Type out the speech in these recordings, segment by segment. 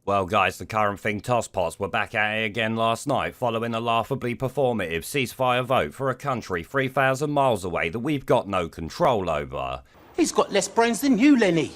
Well guys, the current thing Tosspots were back at it again last night following a laughably performative ceasefire vote for a country 3,000 miles away that we've got no control over. He's got less brains than you, Lenny.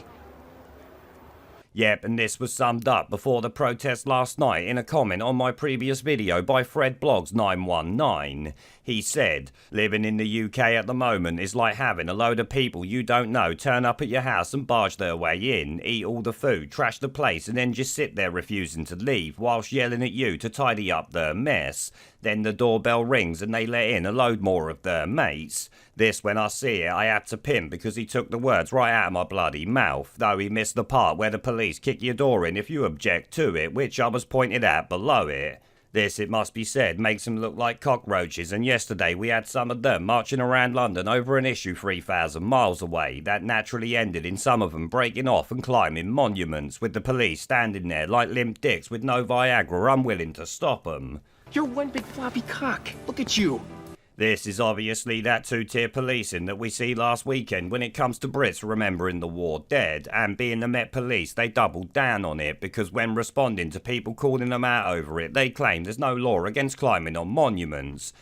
Yep, and this was summed up before the protest last night in a comment on my previous video by FredBlogs919. He said, living in the UK at the moment is like having a load of people you don't know turn up at your house and barge their way in, eat all the food, trash the place and then just sit there refusing to leave whilst yelling at you to tidy up their mess. Then the doorbell rings and they let in a load more of their mates. This, when I see it, I had to pin because he took the words right out of my bloody mouth, though he missed the part where the police kick your door in if you object to it, which I was pointed at below it. This, it must be said, makes them look like cockroaches, and yesterday we had some of them marching around London over an issue 3,000 miles away. That naturally ended in some of them breaking off and climbing monuments, with the police standing there like limp dicks with no Viagra, unwilling to stop them. You're one big floppy cock. Look at you. This is obviously that two-tier policing that we see last weekend when it comes to Brits remembering the war dead, and being the Met Police, they doubled down on it because when responding to people calling them out over it, they claim there's no law against climbing on monuments.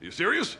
You serious?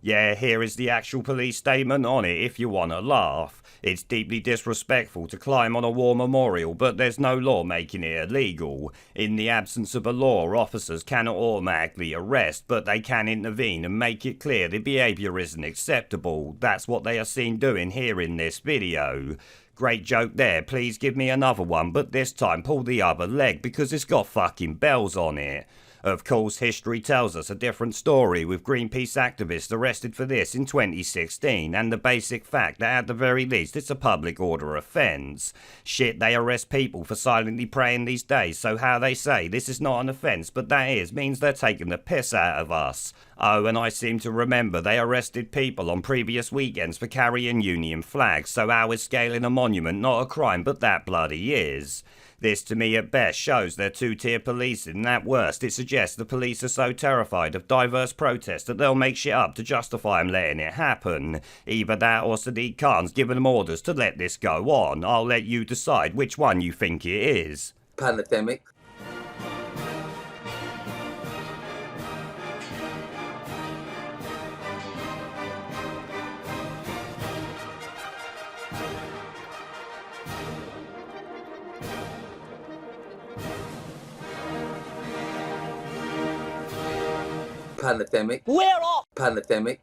Yeah, here is the actual police statement on it if you want to laugh. It's deeply disrespectful to climb on a war memorial, but there's no law making it illegal. In the absence of a law, officers cannot automatically arrest, but they can intervene and make it clear the behaviour isn't acceptable. That's what they are seen doing here in this video. Great joke there, please give me another one, but this time pull the other leg because it's got fucking bells on it. Of course, history tells us a different story, with Greenpeace activists arrested for this in 2016, and the basic fact that at the very least it's a public order offence. Shit, they arrest people for silently praying these days, so how they say this is not an offence, but that is, means they're taking the piss out of us. Oh, and I seem to remember they arrested people on previous weekends for carrying Union flags, so how is scaling a monument not a crime, but that bloody is. This to me at best shows their two-tier policing, and at worst it suggests the police are so terrified of diverse protests that they'll make shit up to justify them letting it happen. Either that or Sadiq Khan's given them orders to let this go on. I'll let you decide which one you think it is. Pandemic. Pandemic. We're off. Pandemic.